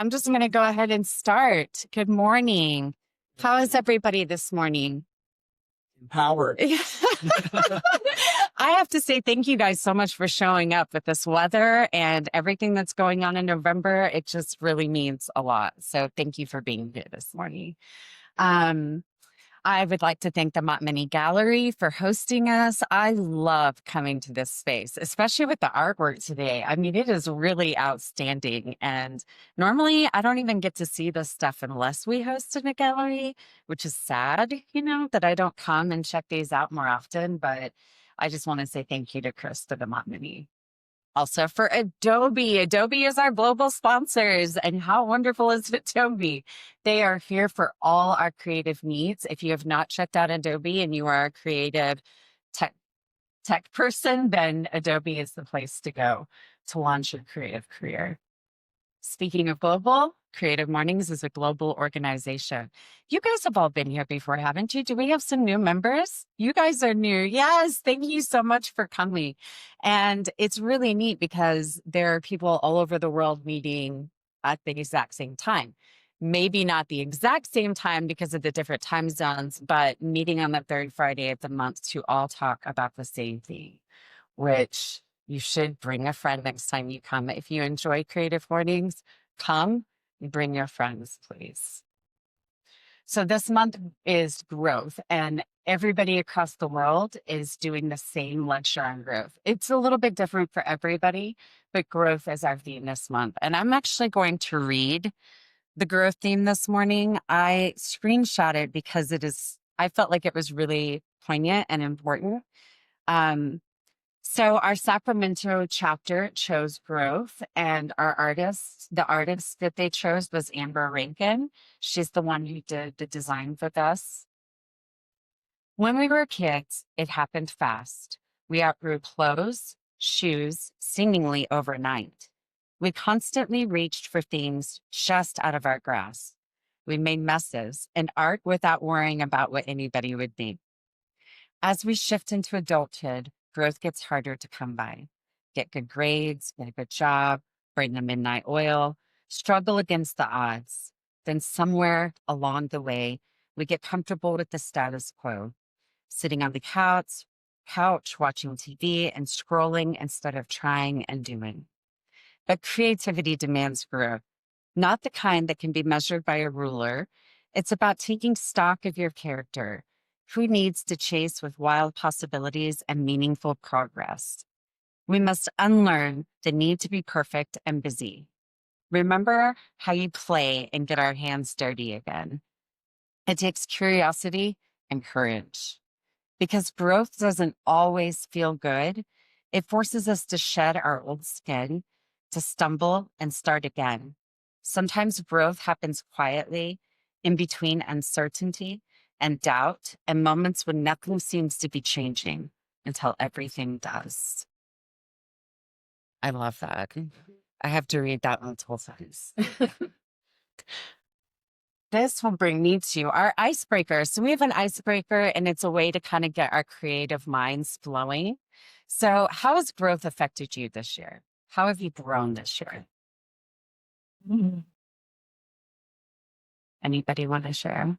I'm just going to go ahead and start. Good morning. How is everybody this morning? Empowered. I have to say thank you guys so much for showing up with this weather and everything that's going on in November. It just really means a lot. So thank you for being here this morning. I would like to thank the Montminy Gallery for hosting us. I love coming to this space, especially with the artwork today. I mean, it is really outstanding. And normally I don't even get to see this stuff unless we host in a gallery, which is sad, that I don't come and check these out more often. But I just want to say thank you to Chris for the Montminy. Also for Adobe. Adobe is our global sponsors. And how wonderful is Adobe? They are here for all our creative needs. If you have not checked out Adobe and you are a creative tech person, then Adobe is the place to go to launch your creative career. Speaking of global, Creative Mornings is a global organization. You guys have all been here before, haven't you? Do we have some new members? You guys are new. Yes, thank you so much for coming. And it's really neat because there are people all over the world meeting at the exact same time. Maybe not the exact same time because of the different time zones, but meeting on the third Friday of the month to all talk about the same thing, which you should bring a friend next time you come. If you enjoy Creative Mornings, come, bring your friends, please. So this month is growth, and everybody across the world is doing the same lecture on growth. It's a little bit different for everybody, but growth is our theme this month. And I'm actually going to read the growth theme this morning. I screenshot it because I felt like it was really poignant and important. So our Sacramento chapter chose growth, and the artist that they chose was Amber Rankin. She's the one who did the design with us. When we were kids, it happened fast. We outgrew clothes, shoes, seemingly overnight. We constantly reached for things just out of our grasp. We made messes and art without worrying about what anybody would think. As we shift into adulthood, growth gets harder to come by. Get good grades, get a good job, burn the midnight oil, struggle against the odds. Then somewhere along the way, we get comfortable with the status quo, sitting on the couch watching TV and scrolling instead of trying and doing. But creativity demands growth, not the kind that can be measured by a ruler. It's about taking stock of your character. Who needs to chase with wild possibilities and meaningful progress? We must unlearn the need to be perfect and busy. Remember how you play and get our hands dirty again. It takes curiosity and courage. Because growth doesn't always feel good, it forces us to shed our old skin, to stumble and start again. Sometimes growth happens quietly in between uncertainty and doubt and moments when nothing seems to be changing until everything does. I love that. I have to read that multiple times. This will bring me to our icebreaker. So we have an icebreaker, and it's a way to kind of get our creative minds flowing. So how has growth affected you this year? How have you grown this year? Anybody want to share?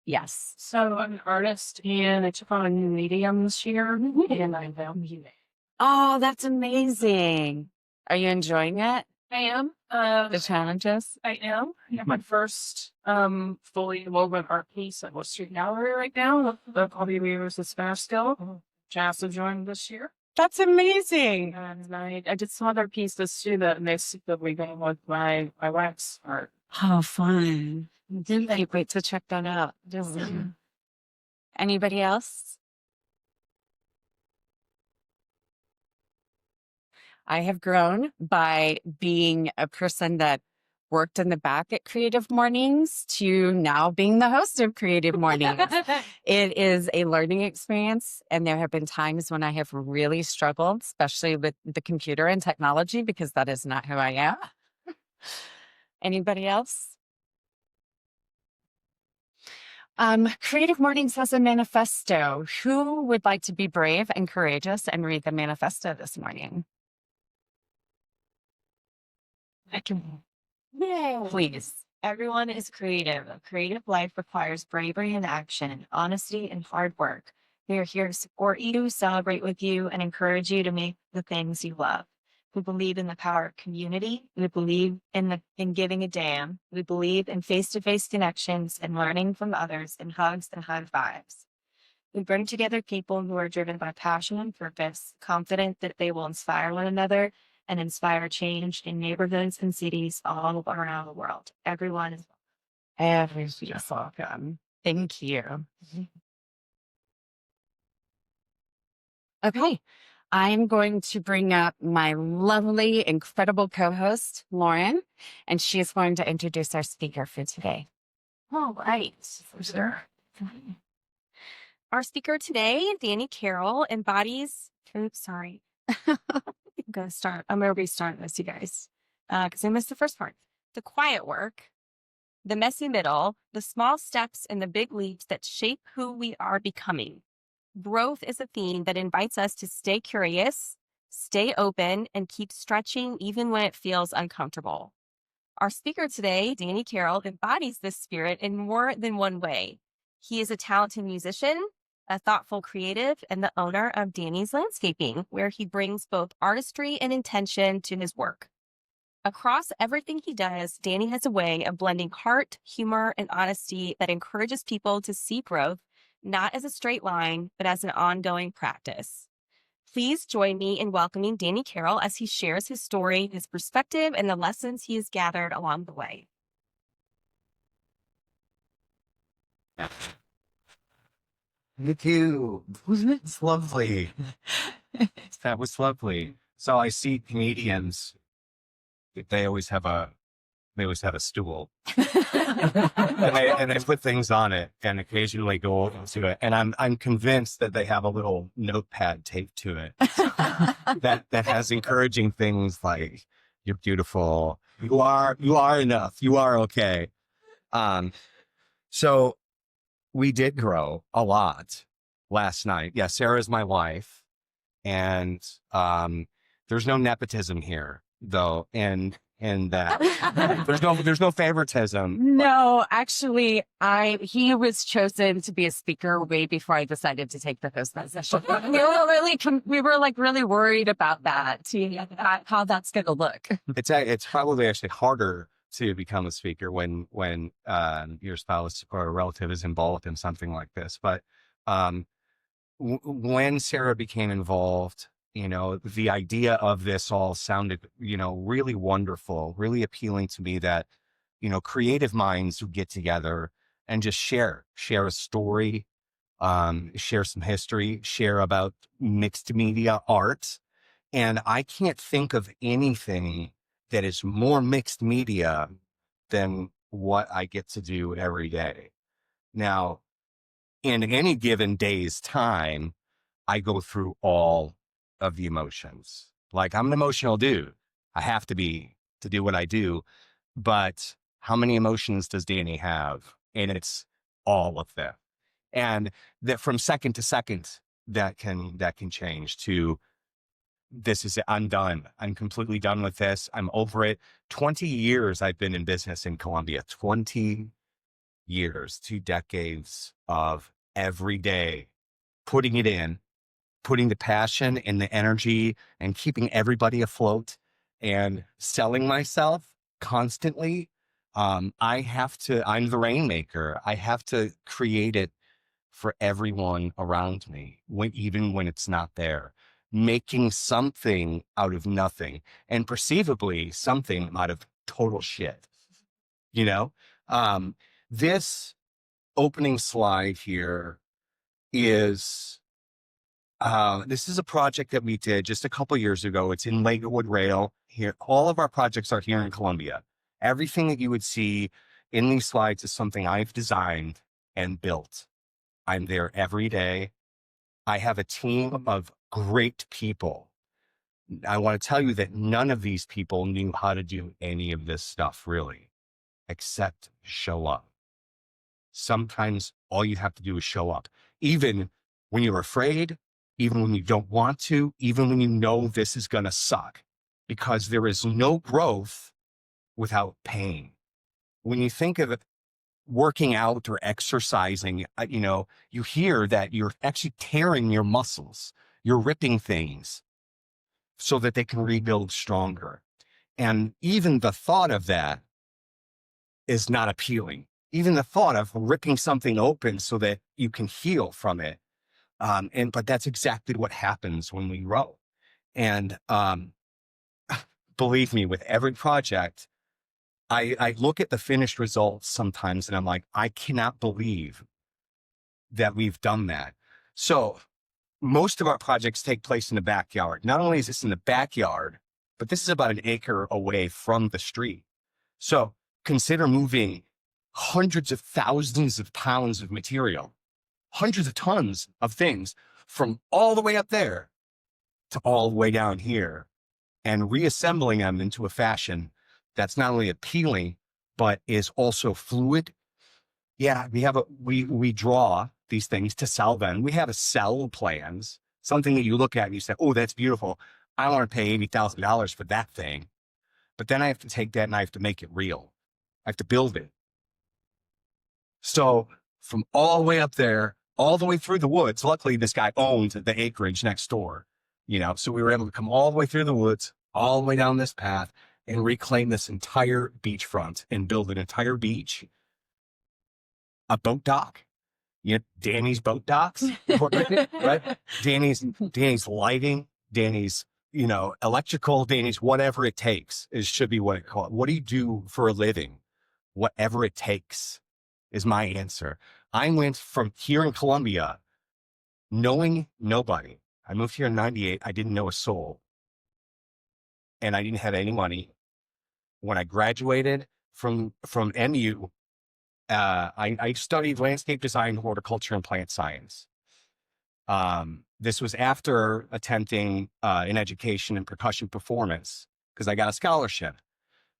Yes. So I'm an artist and I took on a new medium this year and I value it. Oh, that's amazing. Are you enjoying it? I am. The challenges? I am. I have my first fully woven art piece at West Street Gallery right now. The Hobby Weavers is Spanish still. Which I also joined this year. That's amazing. And I did some other pieces too that makes the weaving with my wax art. Oh, fun. Can't wait to check that out. Anybody else? I have grown by being a person that worked in the back at Creative Mornings to now being the host of Creative Mornings. It is a learning experience, and there have been times when I have really struggled, especially with the computer and technology, because that is not who I am. Anybody else? Creative Mornings has a manifesto. Who would like to be brave and courageous and read the manifesto this morning? I can, Yay. please. Everyone is creative. A creative life requires bravery and action, honesty and hard work. We are here to support you, celebrate with you, and encourage you to make the things you love. We believe in the power of community. We believe in giving a damn. We believe in face-to-face connections and learning from others in hugs and high fives. We bring together people who are driven by passion and purpose, confident that they will inspire one another and inspire change in neighborhoods and cities all around the world. Everyone is Everybody's welcome. Thank you. Okay. I'm going to bring up my lovely, incredible co-host, Lauren, and she's going to introduce our speaker for today. all right. For sure. Our speaker today, Danny Carroll, embodies. Oops, sorry. I'm gonna restart this, you guys, because I missed the first part. The quiet work, the messy middle, the small steps, and the big leaps that shape who we are becoming. Growth is a theme that invites us to stay curious, stay open, and keep stretching even when it feels uncomfortable. Our speaker today, Danny Carroll, embodies this spirit in more than one way. He is a talented musician, a thoughtful creative, and the owner of Danny's Landscaping, where he brings both artistry and intention to his work. Across everything he does, Danny has a way of blending heart, humor, and honesty that encourages people to see growth, not as a straight line, but as an ongoing practice. Please join me in welcoming Danny Carroll as he shares his story, his perspective, and the lessons he has gathered along the way. Thank you. Wasn't it? It's lovely. That was lovely. So I see comedians, they always have a stool. and they put things on it and occasionally go over to it. And I'm convinced that they have a little notepad taped to it that has encouraging things like, you're beautiful, you are enough, you are okay. So we did grow a lot last night. Yeah, Sarah's my wife, and there's no nepotism here though, and that there's no favoritism. No, actually, he was chosen to be a speaker way before I decided to take the host position. We were really worried about that, how that's going to look. It's probably actually harder to become a speaker when your spouse or a relative is involved in something like this. But when Sarah became involved, the idea of this all sounded, really wonderful, really appealing to me, that, creative minds would get together and just share a story, share some history, share about mixed media art. And I can't think of anything that is more mixed media than what I get to do every day. Now, in any given day's time, I go through all of the emotions. Like, I'm an emotional dude. I have to be to do what I do. But how many emotions does Danny have? And it's all of them. And that from second to second, that can change to, this is it. I'm done. I'm completely done with this. I'm over it. 20 years I've been in business in Colombia. 20 years, 2 decades of every day putting it in, putting the passion and the energy and keeping everybody afloat and selling myself constantly. I'm the rainmaker. I have to create it for everyone around me, even when it's not there, making something out of nothing, and perceivably something out of total shit. This opening slide here is, this is a project that we did just a couple years ago. It's in Lakewood Rail here. All of our projects are here in Columbia. Everything that you would see in these slides is something I've designed and built. I'm there every day. I have a team of great people. I want to tell you that none of these people knew how to do any of this stuff, really, except show up. Sometimes all you have to do is show up, even when you're afraid, even when you don't want to, even when you know this is going to suck, because there is no growth without pain. When you think of working out or exercising, you hear that you're actually tearing your muscles, you're ripping things so that they can rebuild stronger. And even the thought of that is not appealing. Even the thought of ripping something open so that you can heal from it. But that's exactly what happens when we grow. And believe me, with every project, I look at the finished results sometimes and I'm like, I cannot believe that we've done that. So most of our projects take place in the backyard. Not only is this in the backyard, but this is about an acre away from the street. So consider moving hundreds of thousands of pounds of material, hundreds of tons of things from all the way up there to all the way down here and reassembling them into a fashion that's not only appealing, but is also fluid. Yeah, we draw these things to sell them. We have a sell plans, something that you look at and you say, oh, that's beautiful. I want to pay $80,000 for that thing. But then I have to take that and I have to make it real. I have to build it. So from all the way up there, all the way through the woods, luckily this guy owned the acreage next door, so we were able to come all the way through the woods, all the way down this path and reclaim this entire beachfront and build an entire beach, a boat dock, Danny's boat docks, right? Danny's lighting, Danny's, electrical, Danny's whatever it takes should be what it called. What do you do for a living? Whatever it takes is my answer. I went from here in Columbia, knowing nobody. I moved here in 98. I didn't know a soul. And I didn't have any money. When I graduated from MU, I studied landscape design, horticulture, and plant science. This was after attempting an education in percussion performance because I got a scholarship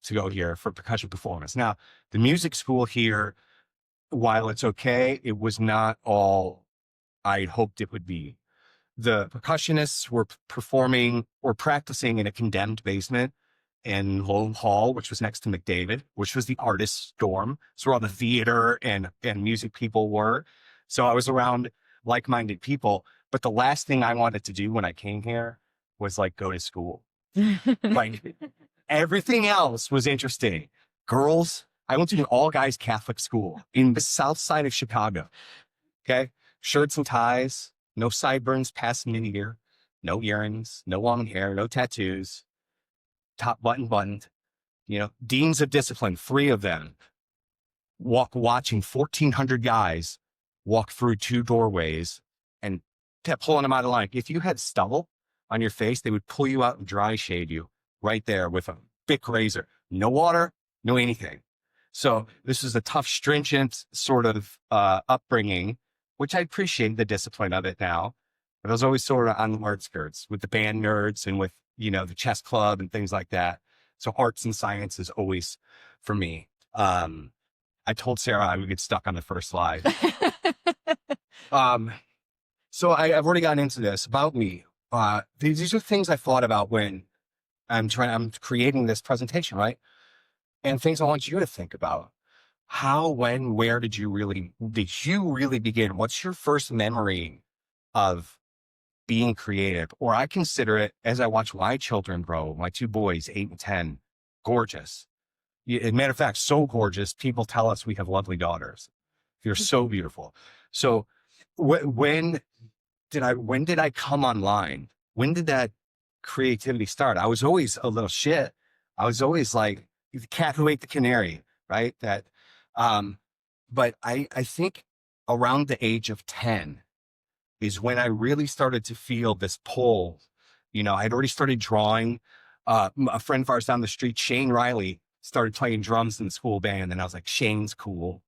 to go here for percussion performance. Now, the music school here, while it's okay, it was not all I hoped it would be. The percussionists were performing or practicing in a condemned basement in Lowell Hall, which was next to McDavid, which was the artist's dorm. So where all the theater and music people were. So I was around like-minded people. But the last thing I wanted to do when I came here was go to school. Like everything else was interesting. Girls, I went to an all-guys Catholic school in the south side of Chicago. Okay. Shirts and ties, no sideburns past the ear, no earrings, no long hair, no tattoos, top buttoned, deans of discipline, 3 of them, watching 1,400 guys walk through 2 doorways and kept pulling them out of line. If you had stubble on your face, they would pull you out and dry shade you right there with a Bic razor. No water, no anything. So this is a tough, stringent sort of upbringing, which I appreciate the discipline of it now. But I was always sort of on the outskirts with the band nerds and with, the chess club and things like that. So arts and science is always for me. I told Sarah I would get stuck on the first slide. So I've already gotten into this about me. These are things I thought about when I'm creating this presentation, right? And things I want you to think about. How, when, where did you really begin? What's your first memory of being creative? Or I consider it, as I watch my children grow, my 2 boys, 8 and 10, gorgeous. As a matter of fact, so gorgeous, people tell us we have lovely daughters. They're so beautiful. So when did I come online? When did that creativity start? I was always a little shit. I was always like the cat who ate the canary, right? But I think around the age of 10 is when I really started to feel this pull. I'd already started drawing. A friend of ours down the street, Shane Riley, started playing drums in the school band. And I was like, Shane's cool.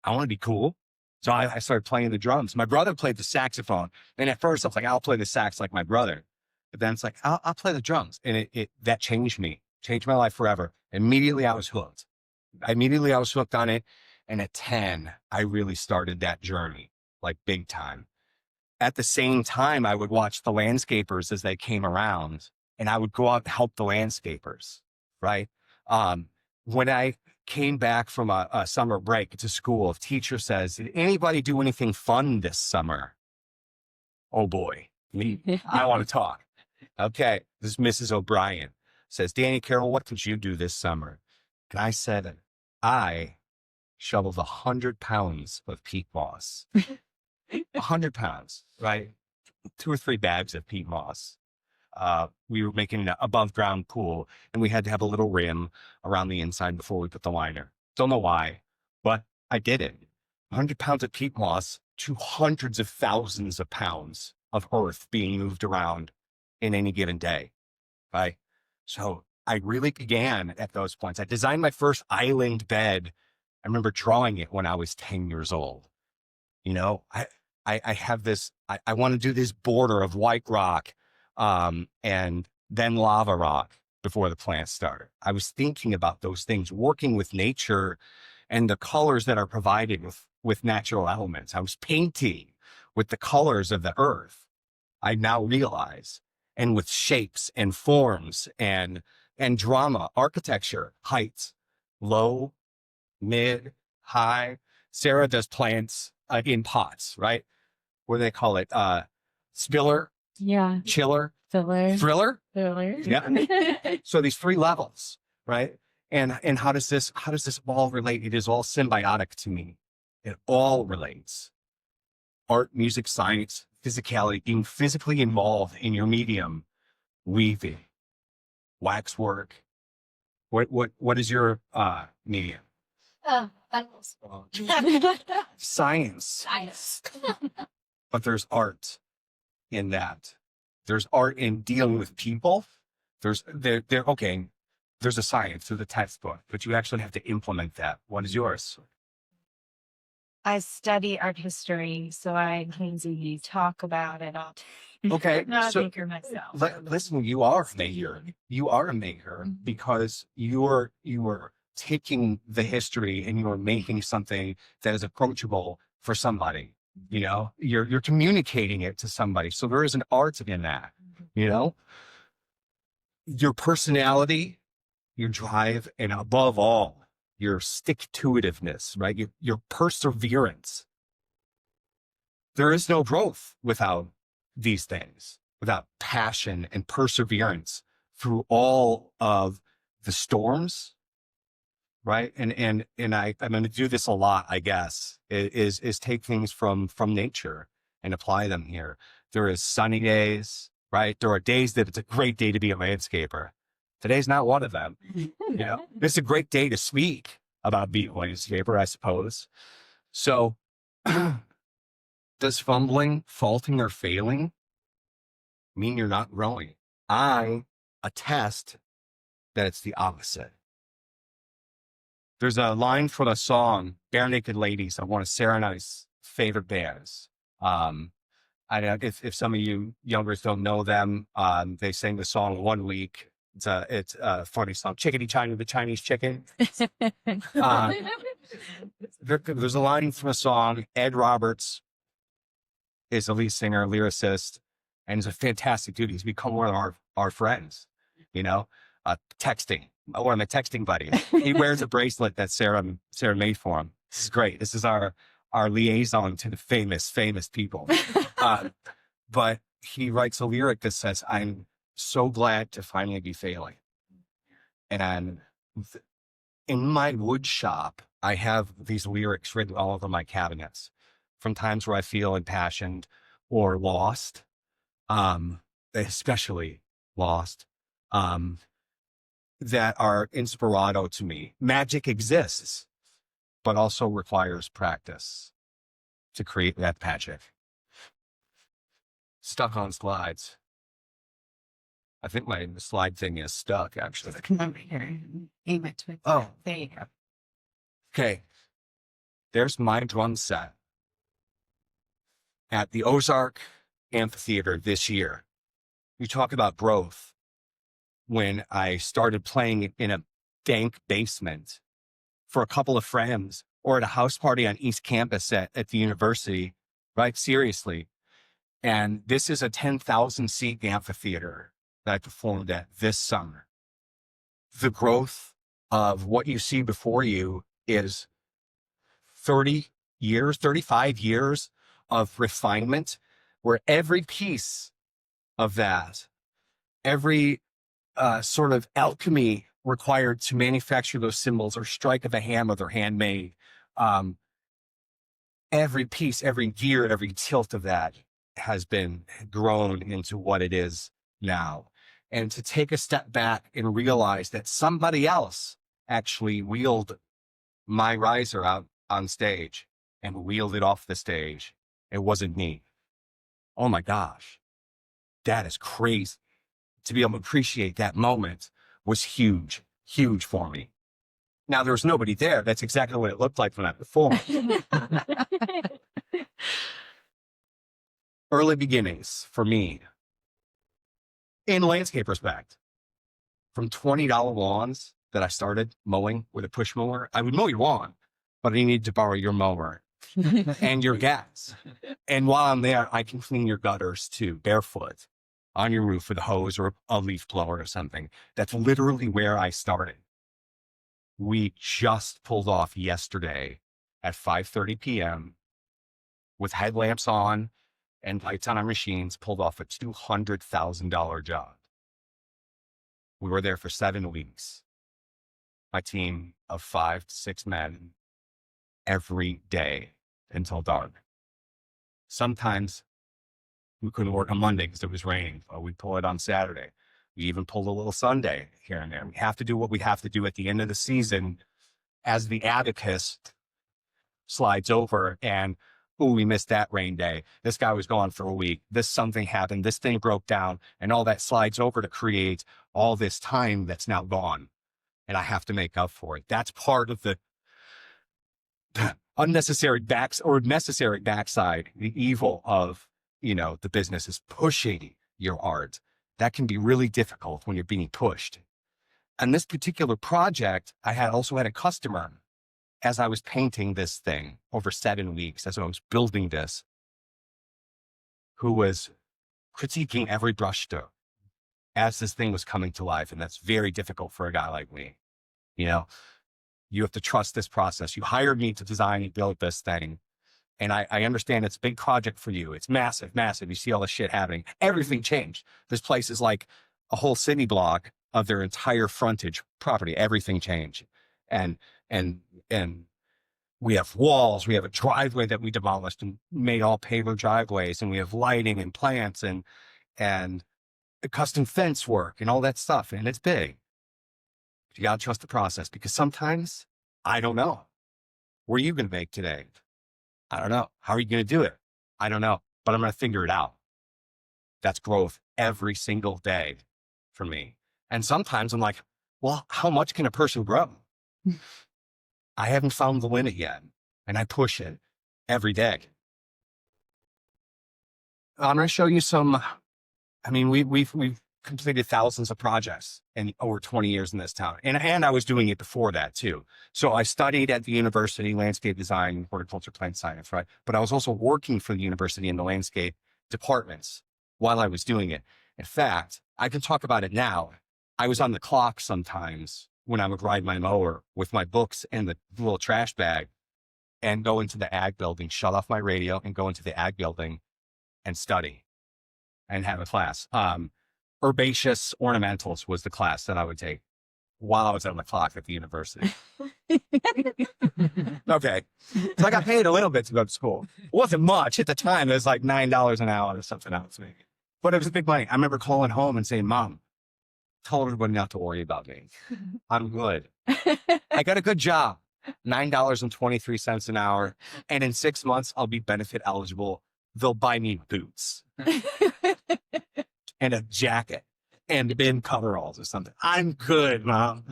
I want to be cool. So I started playing the drums. My brother played the saxophone. And at first I was like, I'll play the sax like my brother. But then it's like, I'll play the drums. And that changed me, changed my life forever. Immediately I was hooked. On it. And at 10, I really started that journey, like big time. At the same time, I would watch the landscapers as they came around and I would go out and help the landscapers, right? When I came back from a summer break to school, teacher says, did anybody do anything fun this summer? Oh boy, me, I want to talk. Okay, this is Mrs. O'Brien. Says, Danny Carroll, what did you do this summer? And I said, I shoveled 100 pounds of peat moss. 100 pounds, right? 2 or 3 bags of peat moss. We were making an above ground pool, and we had to have a little rim around the inside before we put the liner. Don't know why, but I did it. 100 pounds of peat moss to hundreds of thousands of pounds of earth being moved around in any given day, right? So I really began at those points. I designed my first island bed. I remember drawing it when I was 10 years old. You know, I have this, I want to do this border of white rock, and then lava rock before the plants start. I was thinking about those things, working with nature and the colors that are provided with natural elements. I was painting with the colors of the earth, I now realize, and with shapes and forms and drama, architecture, heights, low, mid, high. Sarah does plants in pots, right? What do they call it? Spiller, Yeah. chiller, Filler. thriller. Filler. Yeah. So these 3 levels, right? And how does this all relate? It is all symbiotic to me. It all relates. Art, music, science, physicality, being physically involved in your medium, weaving, waxwork. What is your medium? Animals. Science. Science. But there's art in that. There's art in dealing with people. There's a science through the textbook, but you actually have to implement that. What is yours? I study art history, so I usually talk about it all. Okay, Not so a thinker myself. listen, you are a maker. You are a maker Mhm. because you are taking the history and you are making something that is approachable for somebody. You know, you're communicating it to somebody. So there is an art in that. You know, your personality, your drive, and above all, your stick-to-itiveness, right? Your perseverance. There is no growth without these things, without passion and perseverance through all of the storms, right? And I'm going to do this a lot, I guess, is take things from nature and apply them here. There is sunny days, right? There are days that it's a great day to be a landscaper. Today's not one of them. You know, it's a great day to speak about being a landscaper, I suppose. So does fumbling, faulting, or failing mean you're not growing? I attest that it's the opposite. There's a line from a song, Bare Naked Ladies, one of Sarah and I's favorite bands. I don't know if some of you youngers don't know them. They sang the song one week. It's a funny song, Chickadee China, the Chinese chicken. There's a line from a song. Ed Roberts is the lead singer, lyricist, and he's a fantastic dude. He's become one of our friends, you know, texting, one of my texting buddies. He wears a bracelet that Sarah made for him. This is great. This is our liaison to the famous people. But he writes a lyric that says, I'm so glad to finally be failing. And in my wood shop, I have these lyrics written all over my cabinets from times where I feel impassioned or lost, especially lost, that are inspirato to me. Magic exists, but also requires practice to create that magic. Stuck on slides. I think my slide thing is stuck, actually. Come over here. Aim it to it. Oh. There you go. Okay. There's my drum set at the Ozark Amphitheater this year. You talk about growth. When I started playing in a dank basement for a couple of friends or at a house party on East Campus at the university, right? Seriously. And this is a 10,000 seat amphitheater that I performed at this summer. The growth of what you see before you is 30 years, 35 years of refinement, where every piece of that, every sort of alchemy required to manufacture those symbols or strike of a hammer they're handmade, every piece, every gear, every tilt of that has been grown into what it is now. And to take a step back and realize that somebody else actually wheeled my riser out on stage and wheeled it off the stage. It wasn't me. Oh my gosh, that is crazy. To be able to appreciate that moment was huge, huge for me. Now, there was nobody there. That's exactly what it looked like when I performed. Early beginnings for me in landscape respect, from $20 lawns that I started mowing with a push mower. I would mow your lawn, but I need to borrow your mower and your gas. And while I'm there, I can clean your gutters too, barefoot on your roof with a hose or a leaf blower or something. That's literally where I started. We just pulled off yesterday at 5:30 p.m. with headlamps on and lights on our machines, pulled off a $200,000 job. We were there for 7 weeks. My team of 5 to 6 men every day until dark. Sometimes we couldn't work on Monday because it was raining, but we'd pull it on Saturday. We even pulled a little Sunday here and there. We have to do what we have to do at the end of the season as the abacus slides over and, oh, we missed that rain day. This guy was gone for a week. This something happened. This thing broke down, and all that slides over to create all this time that's now gone. And I have to make up for it. That's part of the unnecessary necessary backside, the evil of, the business is pushing your art. That can be really difficult when you're being pushed. On this particular project, I also had a customer as I was painting this thing over 7 weeks, as I was building this, who was critiquing every brushstroke as this thing was coming to life. And that's very difficult for a guy like me. You have to trust this process. You hired me to design and build this thing. And I understand it's a big project for you. It's massive, massive. You see all this shit happening. Everything changed. This place is like a whole city block of their entire frontage property. Everything changed. And we have walls. We have a driveway that we demolished and made all paver driveways. And we have lighting and plants and custom fence work and all that stuff. And it's big. But you got to trust the process, because sometimes I don't know. What are you going to make today? I don't know. How are you going to do it? I don't know, but I'm going to figure it out. That's growth every single day for me. And sometimes I'm like, well, how much can a person grow? I haven't found the limit yet, and I push it every day. I'm going to show you some. We've completed thousands of projects in over 20 years in this town. And I was doing it before that too. So I studied at the university, landscape design, horticulture, plant science, right? But I was also working for the university in the landscape departments while I was doing it. In fact, I can talk about it now. I was on the clock sometimes when I would ride my mower with my books and the little trash bag and go into the ag building, shut off my radio and go into the ag building and study and have a class. Herbaceous ornamentals was the class that I would take while I was on the clock at the university. Okay. So I got paid a little bit to go to school. It wasn't much at the time. It was like $9 an hour or something else. But it was big money. I remember calling home and saying, Mom, tell everybody not to worry about me. I'm good. I got a good job. $9.23 an hour. And in 6 months, I'll be benefit eligible. They'll buy me boots. And a jacket and bin coveralls or something. I'm good, Mom.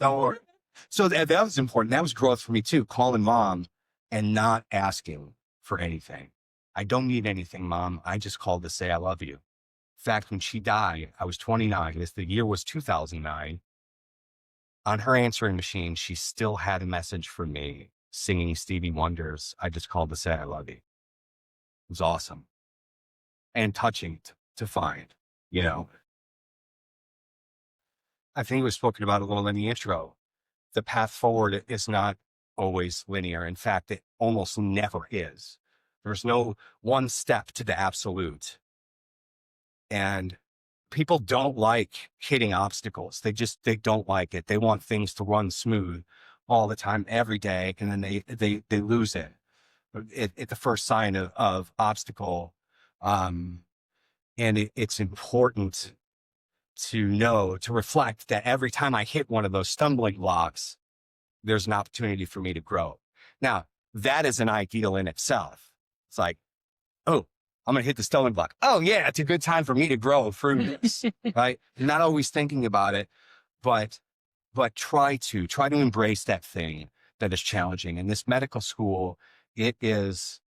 Don't worry. So that was important. That was growth for me too, calling Mom and not asking for anything. I don't need anything, Mom. I just called to say I love you. In fact, when she died, I was 29. The year was 2009. On her answering machine, she still had a message for me singing Stevie Wonder's I Just Called to Say I Love You. It was awesome and touching to find. I think it was spoken about a little in the intro. the path forward is not always linear. In fact, it almost never is. There's no one step to the absolute. And people don't like hitting obstacles. They don't like it. They want things to run smooth all the time, every day. And then they lose it at the first sign of obstacle. And it's important to know, to reflect that every time I hit one of those stumbling blocks, there's an opportunity for me to grow. Now, that is an ideal in itself. It's like, oh, I'm going to hit the stumbling block. Oh yeah, it's a good time for me to grow through this, right? Not always thinking about it, but try to embrace that thing that is challenging. In this medical school, it's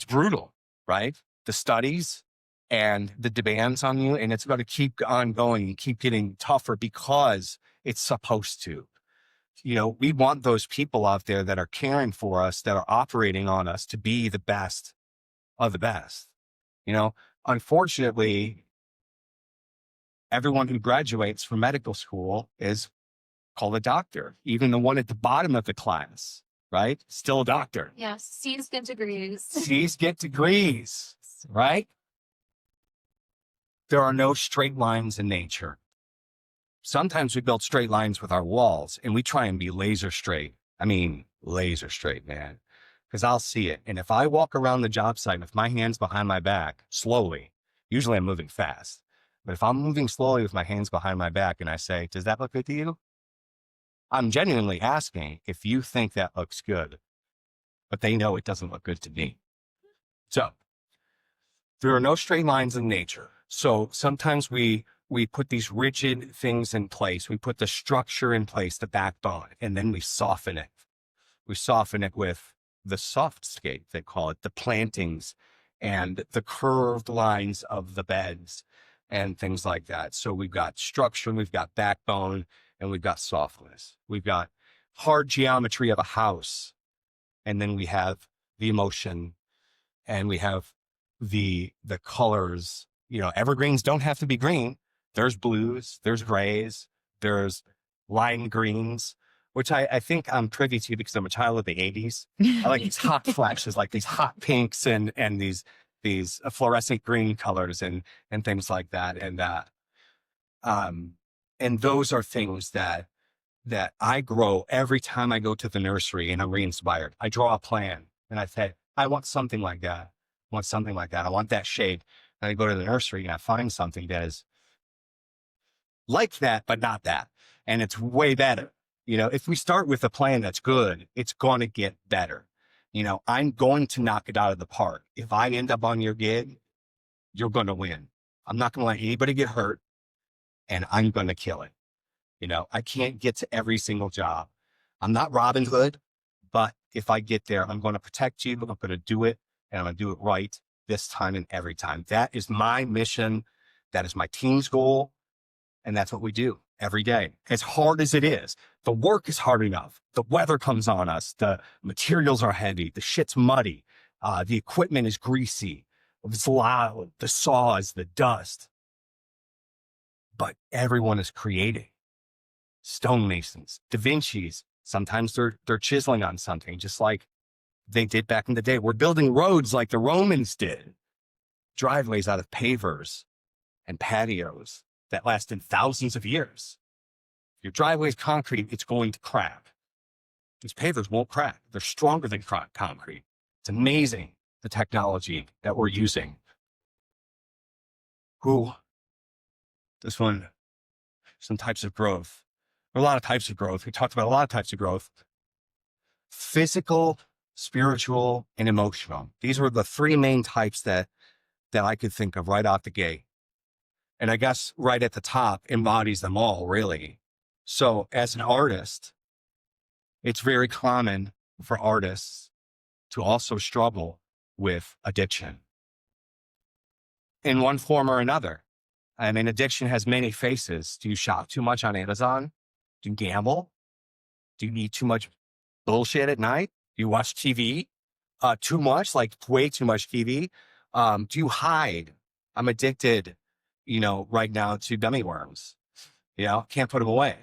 brutal, right? The studies and the demands on you, and it's going to keep on going and keep getting tougher because it's supposed to. You know, we want those people out there that are caring for us, that are operating on us to be the best of the best. You know, unfortunately, everyone who graduates from medical school is called a doctor. Even the one at the bottom of the class, right? Still a doctor. Yes, C's get degrees. C's get degrees, right? There are no straight lines in nature. Sometimes we build straight lines with our walls and we try and be laser straight. I mean, laser straight, man, because I'll see it. And if I walk around the job site with my hands behind my back slowly, usually I'm moving fast, but if I'm moving slowly with my hands behind my back and I say, does that look good to you? I'm genuinely asking if you think that looks good, but they know it doesn't look good to me. So there are no straight lines in nature. So sometimes we put these rigid things in place. We put the structure in place, the backbone, and then we soften it. We soften it with the softscape, they call it, the plantings and the curved lines of the beds and things like that. So we've got structure, we've got backbone, and we've got softness. We've got hard geometry of a house. And then we have the emotion, and we have the colors. You know, evergreens don't have to be green. There's blues, there's grays, there's lime greens, which I think I'm privy to because I'm a child of the 80s. I like these hot flashes, like these hot pinks and these fluorescent green colors and things like that. And those are things that I grow every time I go to the nursery and I'm re-inspired. I draw a plan and I say, I want something like that. I want something like that. I want that shape. And I go to the nursery and I find something that is like that, but not that. And it's way better. You know, if we start with a plan that's good, it's going to get better. You know, I'm going to knock it out of the park. If I end up on your gig, you're going to win. I'm not going to let anybody get hurt, and I'm going to kill it. You know, I can't get to every single job. I'm not Robin Hood, but if I get there, I'm going to protect you. I'm going to do it, and I'm going to do it right this time and every time. That is my mission. That is my team's goal. And that's what we do every day. As hard as it is, the work is hard enough. The weather comes on us. The materials are heavy. The shit's muddy. The equipment is greasy. It's loud. The saws, the dust. But everyone is creating. Stonemasons, Da Vinci's, sometimes they're chiseling on something, just like they did back in the day. We're building roads like the Romans did. Driveways out of pavers and patios that lasted thousands of years. If your driveway's concrete, it's going to crack. These pavers won't crack. They're stronger than concrete. It's amazing, the technology that we're using. This one, some types of growth. There are a lot of types of growth. We talked about a lot of types of growth. Physical, spiritual, and emotional. These were the three main types that I could think of right out the gate. And I guess right at the top embodies them all, really. So as an artist, it's very common for artists to also struggle with addiction in one form or another. I mean, addiction has many faces. Do you shop too much on Amazon? Do you gamble? Do you eat too much bullshit at night? Do you watch TV too much, like way too much TV? Do you hide? I'm addicted, right now to gummy worms. Can't put them away.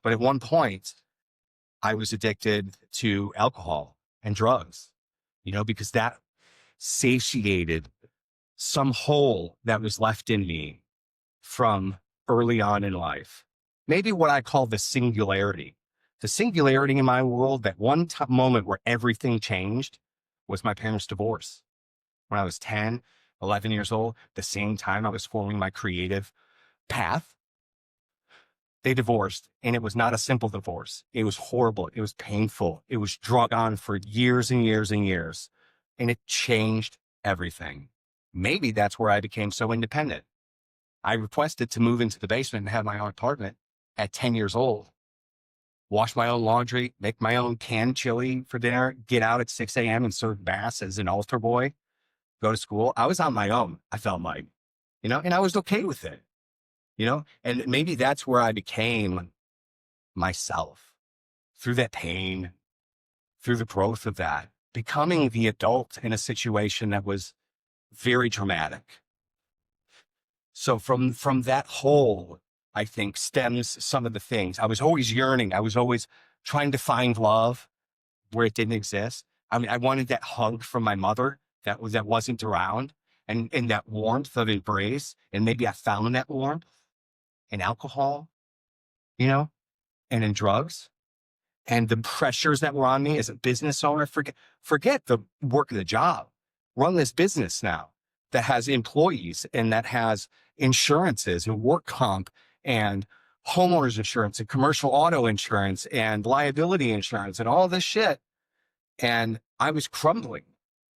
But at one point, I was addicted to alcohol and drugs, because that satiated some hole that was left in me from early on in life. Maybe what I call the singularity. The singularity in my world, that one moment where everything changed, was my parents' divorce. When I was 10, 11 years old, the same time I was forming my creative path, they divorced, and it was not a simple divorce. It was horrible. It was painful. It was drug on for years and years and years, and it changed everything. Maybe that's where I became so independent. I requested to move into the basement and have my own apartment at 10 years old, wash my own laundry, make my own canned chili for dinner, get out at 6 a.m. and serve mass as an altar boy, go to school. I was on my own, I felt like, and I was okay with it, and maybe that's where I became myself, through that pain, through the growth of that, becoming the adult in a situation that was very dramatic. So from that hole, I think, stems some of the things. I was always yearning. I was always trying to find love where it didn't exist. I mean, I wanted that hug from my mother that wasn't around, and that warmth of embrace. And maybe I found that warmth in alcohol, and in drugs, and the pressures that were on me as a business owner. Forget the work of the job. Run this business now that has employees and that has insurances and work comp and homeowners insurance and commercial auto insurance and liability insurance and all this shit. And I was crumbling.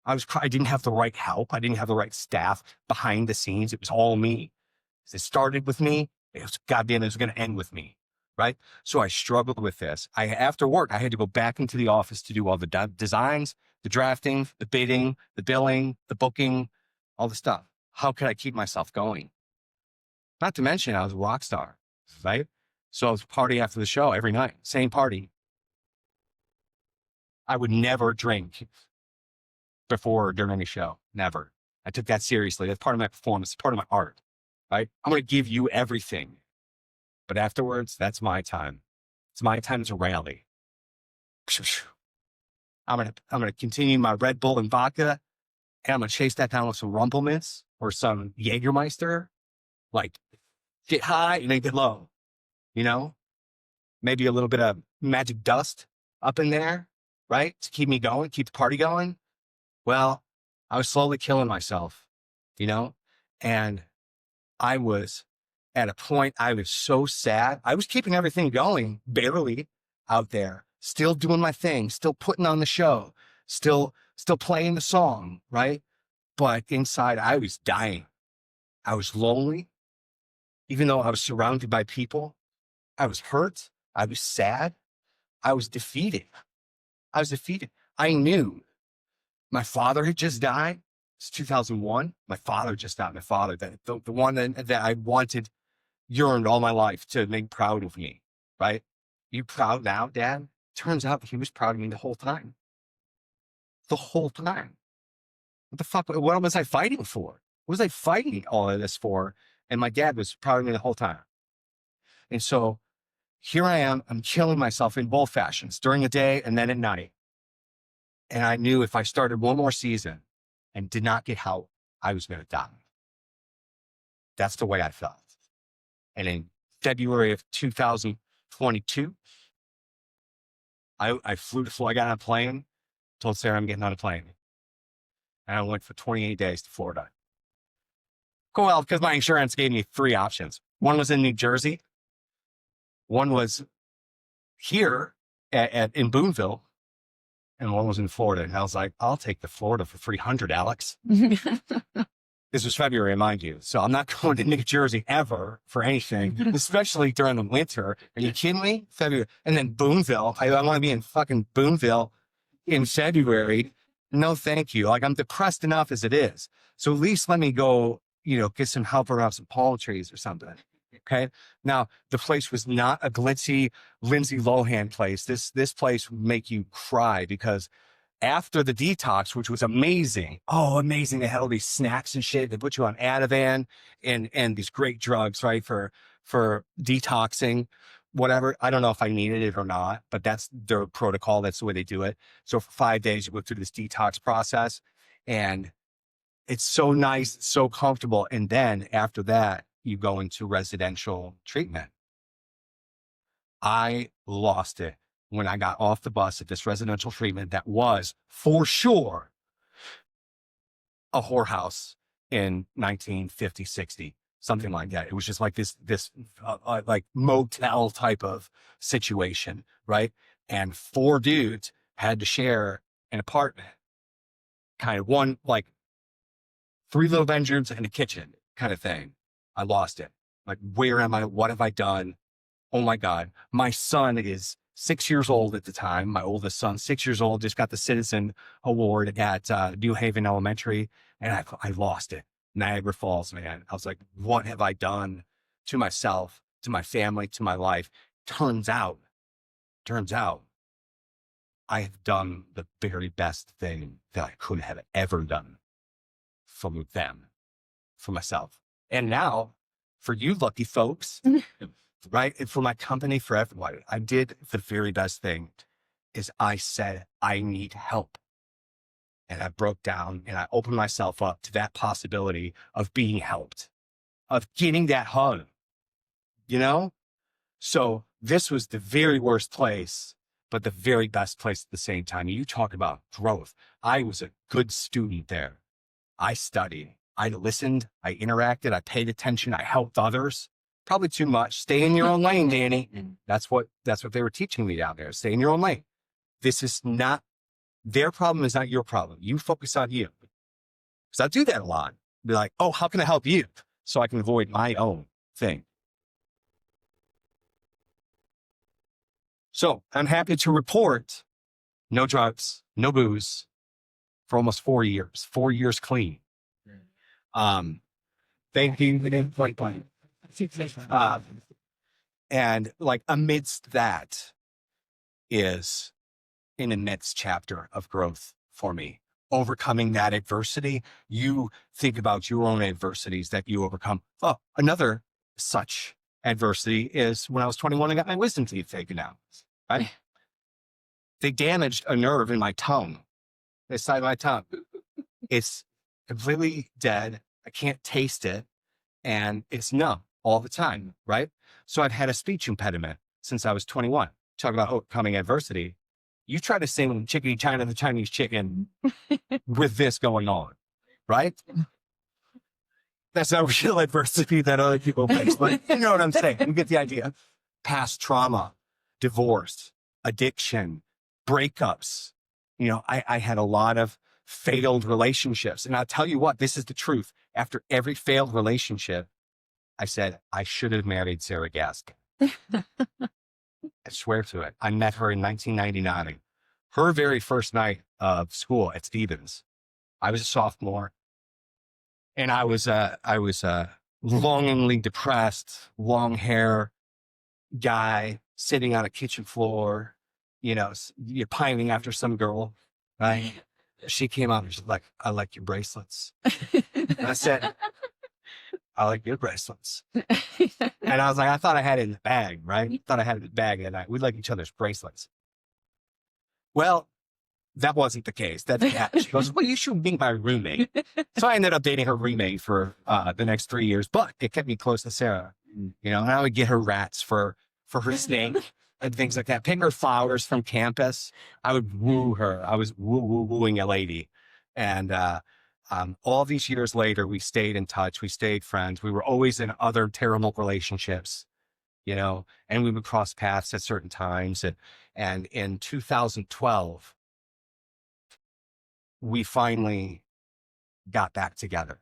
I didn't have the right help. I didn't have the right staff behind the scenes. It was all me. It started with me. It was goddamn, it was going to end with me. Right. So I struggled with this. After work, I had to go back into the office to do all the designs, the drafting, the bidding, the billing, the booking, all the stuff. How could I keep myself going? Not to mention I was a rock star, right? So I was party after the show every night, same party. I would never drink before or during any show. Never. I took that seriously. That's part of my performance, part of my art, right? I'm going to give you everything. But afterwards, that's my time. It's my time to rally. I'm gonna continue my Red Bull and vodka, and I'm gonna chase that down with some Rumplemans or some Jägermeister. Like, get high and then get low. Maybe a little bit of magic dust up in there, right, to keep me going, keep the party going. Well, I was slowly killing myself, and I was at a point, I was so sad. I was keeping everything going, barely out there, still doing my thing, still putting on the show, still playing the song, right? But inside, I was dying. I was lonely. Even though I was surrounded by people, I was hurt. I was sad. I was defeated. I knew my father had just died. It's 2001. My father just died. My father, the one that I yearned all my life to make proud of me, right? You proud now, Dad? Turns out he was proud of me the whole time. The whole time. What the fuck? What was I fighting for? What was I fighting all of this for? And my dad was proud of me the whole time. And so here I am, I'm killing myself in both fashions, during the day and then at night. And I knew if I started one more season and did not get help, I was going to die. That's the way I felt. And in February of 2022, I flew to Florida. I got on a plane, told Sarah I'm getting on a plane. And I went for 28 days to Florida. Well, because my insurance gave me 3 options. One was in New Jersey. One was here in Boonville. And one was in Florida. And I was like, I'll take the Florida for $300, Alex. This was February, mind you. So I'm not going to New Jersey ever for anything, especially during the winter. Are you kidding me? February. And then Boonville. I want to be in fucking Boonville in February. No, thank you. Like, I'm depressed enough as it is. So at least let me go, get some help around some palm trees or something. Okay. Now, the place was not a glitzy Lindsay Lohan place. This place would make you cry, because after the detox, which was amazing. Oh, amazing. They had all these snacks and shit. They put you on Ativan and these great drugs, right? For detoxing. whatever. I don't know if I needed it or not, but that's their protocol. That's the way they do it. So for 5 days, you go through this detox process, and it's so nice, so comfortable. And then after that, you go into residential treatment. I lost it when I got off the bus at this residential treatment that was for sure a whorehouse in 1950, 60, something like that. It was just like this like motel type of situation, right? And 4 dudes had to share an apartment, kind of one, like 3 little bedrooms and a kitchen kind of thing. I lost it. Like, where am I? What have I done? Oh my God. My son is 6 years old at the time. My oldest son, 6 years old, just got the Citizen Award at New Haven Elementary. And I lost it. Niagara Falls, man. I was like, what have I done to myself, to my family, to my life? Turns out, I have done the very best thing that I could have ever done for them, for myself. And now, for you lucky folks, right? And for my company, for everyone, I did the very best thing is I said, I need help. And I broke down and I opened myself up to that possibility of being helped, of getting that hug, you know? So this was the very worst place, but the very best place at the same time. You talk about growth. I was a good student there. I studied, I listened, I interacted, I paid attention, I helped others. Probably too much. Stay in your own lane, Danny. That's what they were teaching me down there. Stay in your own lane. This is not, their problem is not your problem. You focus on you. Because I do that a lot. Be like, oh, how can I help you? So I can avoid my own thing. So I'm happy to report no drugs, no booze for almost 4 years, 4 years clean. Thank you. And like amidst that is an immense chapter of growth for me. Overcoming that adversity, you think about your own adversities that you overcome. Oh, another such adversity is when I was 21, I got my wisdom teeth taken out. Right? They damaged a nerve in my tongue, the side of my tongue. It's completely dead. I can't taste it. And it's numb all the time, right? So I've had a speech impediment since I was 21. Talk about overcoming adversity. You try to sing Chickadee China, the Chinese chicken with this going on, right? That's not real adversity that other people face, but you know what I'm saying. You get the idea. Past trauma, divorce, addiction, breakups. You know, I had a lot of failed relationships. And I'll tell you what, this is the truth. After every failed relationship, I said, I should have married Sarah Gaskin. I swear to it. I met her in 1999. Her very first night of school at Stevens. I was a sophomore. And I was longingly depressed, long hair guy sitting on a kitchen floor, you know, you're pining after some girl, right? She came up and she's like, I like your bracelets. And I said, I like your bracelets. And I was like, I thought I had it in the bag, right? Thought I had it in the bag that night. We like each other's bracelets. Well, that wasn't the case. She goes, well, you should be my roommate. So I ended up dating her roommate for the next 3 years, but it kept me close to Sarah, you know, and I would get her rats for her snake and things like that. Pick her flowers from campus. I would woo her. I was wooing a lady. And all these years later, we stayed in touch. We stayed friends. We were always in other terrible relationships, you know, and we would cross paths at certain times. And in 2012, we finally got back together,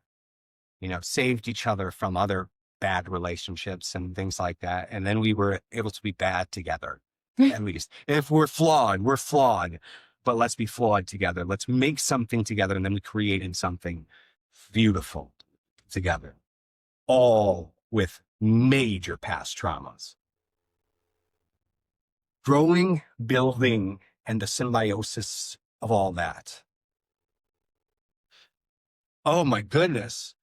you know, saved each other from other bad relationships and things like that. And then we were able to be bad together, at least. If we're flawed, but let's be flawed together. Let's make something together. And then we created something beautiful together, all with major past traumas. Growing, building, and the symbiosis of all that. Oh my goodness.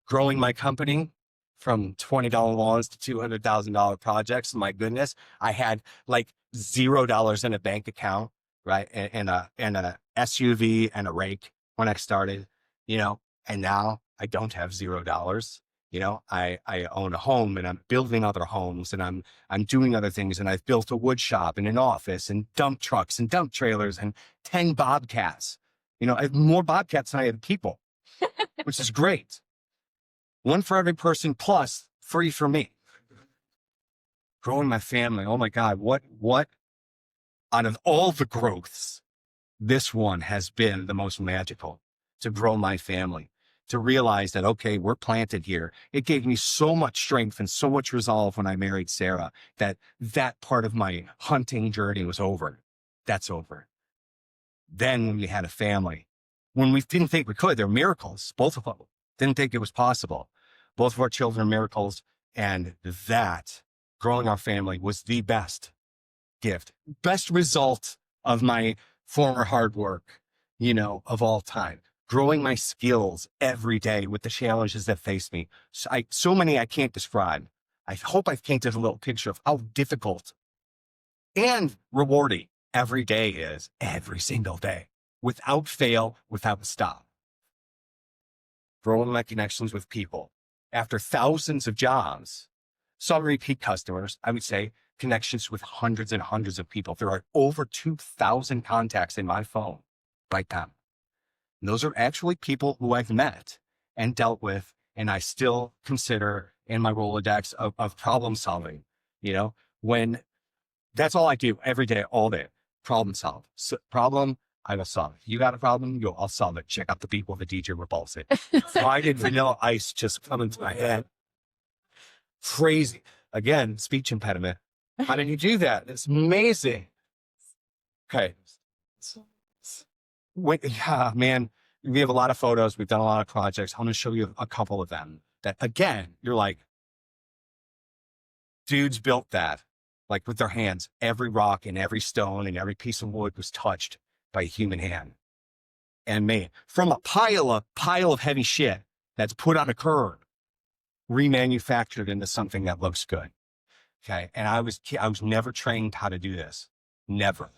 Growing my company from $20 loans to $200,000 projects. My goodness, I had like $0 in a bank account, right? And a SUV and a rake when I started, and now I don't have $0. I own a home and I'm building other homes and I'm doing other things. And I've built a wood shop and an office and dump trucks and dump trailers and 10 bobcats. I have more bobcats than I have people, which is great. One for every person plus 3 for me. Growing my family. Oh my God. What out of all the growths, this one has been the most magical, to grow my family, to realize that, okay, we're planted here. It gave me so much strength and so much resolve when I married Sarah that part of my hunting journey was over. That's over. Then when we had a family, when we didn't think we could, they're miracles, both of them. Didn't think it was possible. Both of our children are miracles. And that, growing our family, was the best gift, best result of my former hard work, of all time. Growing my skills every day with the challenges that face me. So many I can't describe. I hope I've painted a little picture of how difficult and rewarding every day is, every single day, without fail, without stop. Growing my connections with people. After thousands of jobs, some repeat customers, I would say connections with hundreds and hundreds of people. There are over 2,000 contacts in my phone right now. And those are actually people who I've met and dealt with, and I still consider in my Rolodex of problem solving, when that's all I do every day, all day, problem solve. Problem, I will solve it. You got a problem? I'll solve it. Check out the people, the DJ repulse it. Why did Vanilla Ice just come into my head? Crazy. Again, speech impediment. How did you do that? It's amazing. Okay. Yeah, man, we have a lot of photos. We've done a lot of projects. I'm going to show you a couple of them that, again, you're like, dudes built that, like with their hands. Every rock and every stone and every piece of wood was touched by a human hand and made from a pile of heavy shit that's put on a curb, remanufactured into something that looks good. Okay. And I was never trained how to do this. Never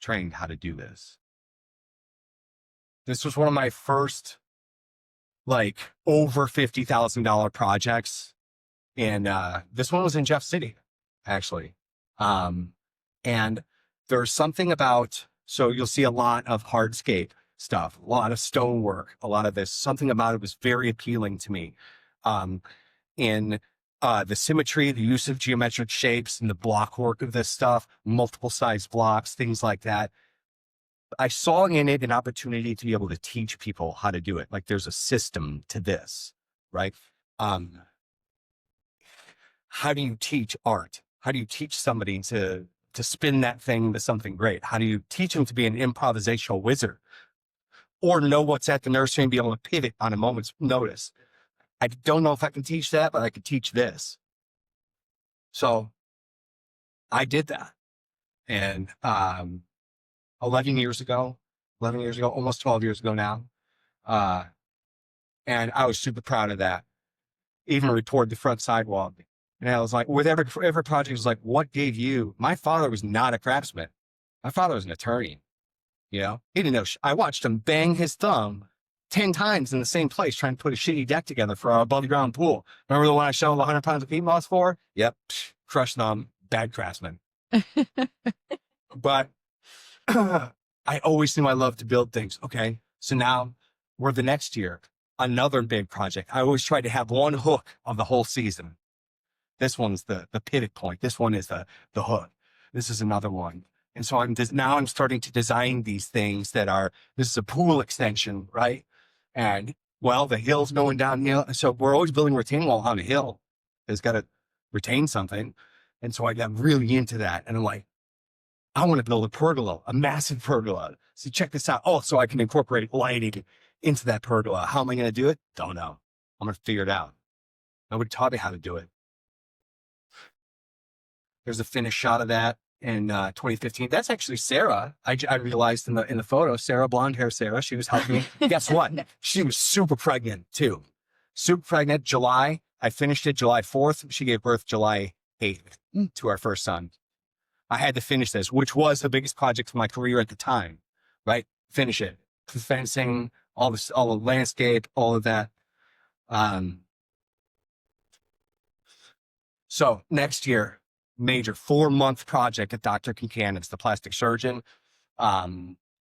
trained how to do this. This was one of my first, like, over $50,000 projects. And this one was in Jeff City, actually. And there's something about, so you'll see a lot of hardscape stuff, a lot of stonework, a lot of this. Something about it was very appealing to me. In the symmetry, the use of geometric shapes and the block work of this stuff, multiple size blocks, things like that. I saw in it an opportunity to be able to teach people how to do it. Like there's a system to this, right? How do you teach art? How do you teach somebody to spin that thing to something great? How do you teach them to be an improvisational wizard or know what's at the nursery and be able to pivot on a moment's notice? I don't know if I can teach that, but I could teach this. So I did that. And 11 years ago, almost 12 years ago now. And I was super proud of that. Even retoured the front sidewalk. And I was like, with every project, was like, what gave you? My father was not a craftsman. My father was an attorney. He didn't know. I watched him bang his thumb 10 times in the same place trying to put a shitty deck together for our above ground pool. Remember the one I shoveled 100 pounds of peat moss for? Yep. Crushed thumb, bad craftsman. But I always knew I loved to build things. Okay. So now we're the next year, another big project. I always try to have one hook of the whole season. This one's the pivot point. This one is the hook. This is another one. And so now I'm starting to design these things this is a pool extension, right? And well, the hill's going downhill. So we're always building a retaining wall on a hill. It's got to retain something. And so I got really into that. And I'm like, I want to build a pergola, a massive pergola. So check this out. Oh, so I can incorporate lighting into that pergola. How am I going to do it? Don't know. I'm going to figure it out. Nobody taught me how to do it. There's a finished shot of that in 2015. That's actually Sarah. I realized in the photo, Sarah, blonde hair Sarah, she was helping me. Guess what? She was super pregnant too. Super pregnant. July, I finished it July 4th. She gave birth July 8th to our first son. I had to finish this, which was the biggest project of my career at the time, right? Finish it. The fencing, all the landscape, all of that. So next year, major 4-month project at Dr. Concan's, the plastic surgeon.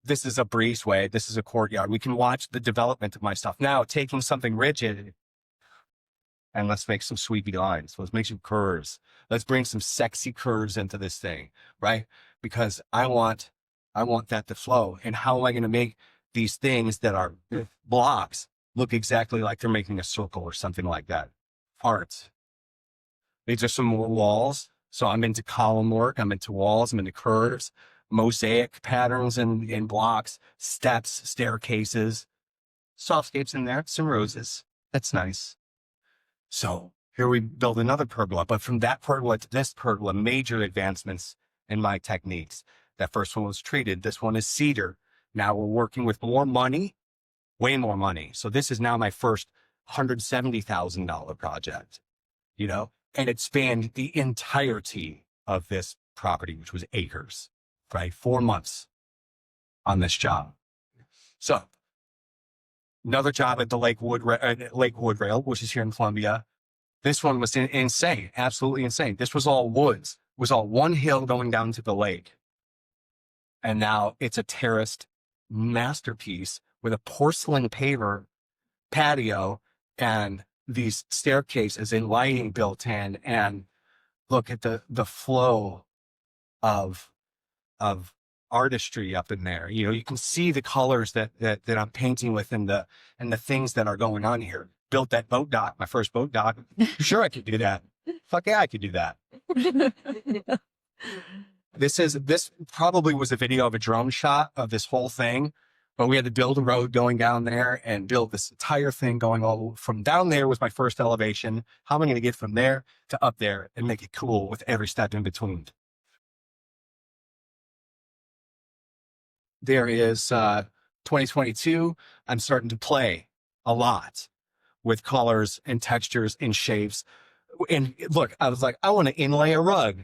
This is a breezeway. This is a courtyard. We can watch the development of my stuff. Now, taking something rigid and let's make some sweepy lines. Let's make some curves. Let's bring some sexy curves into this thing, right? Because I want that to flow. And how am I going to make these things that are blocks look exactly like they're making a circle or something like that? Art. These are some more walls. So I'm into column work. I'm into walls. I'm into curves, mosaic patterns and blocks, steps, staircases, softscapes in there, some roses. That's nice. So here we build another pergola, but from that pergola to this pergola, major advancements in my techniques. That first one was treated. This one is cedar. Now we're working with more money, way more money. So this is now my first $170,000 project, you know, and it spanned the entirety of this property, which was acres, right? 4 months on this job. So another job at the Lakewood Rail, which is here in Columbia. This one was insane, absolutely insane. This was all woods. It was all one hill going down to the lake. And now it's a terraced masterpiece with a porcelain paver patio and these staircases and lighting built in. And look at the flow of artistry up in there. You know, you can see the colors that I'm painting with and the things that are going on here. Built that boat dock, my first boat dock. Sure, I could do that. Fuck yeah, I could do that. This probably was a video of a drone shot of this whole thing, but we had to build a road going down there and build this entire thing going all from down there was my first elevation. How am I going to get from there to up there and make it cool with every step in between? There is 2022. I'm starting to play a lot with colors and textures and shapes. And look, I was like, I want to inlay a rug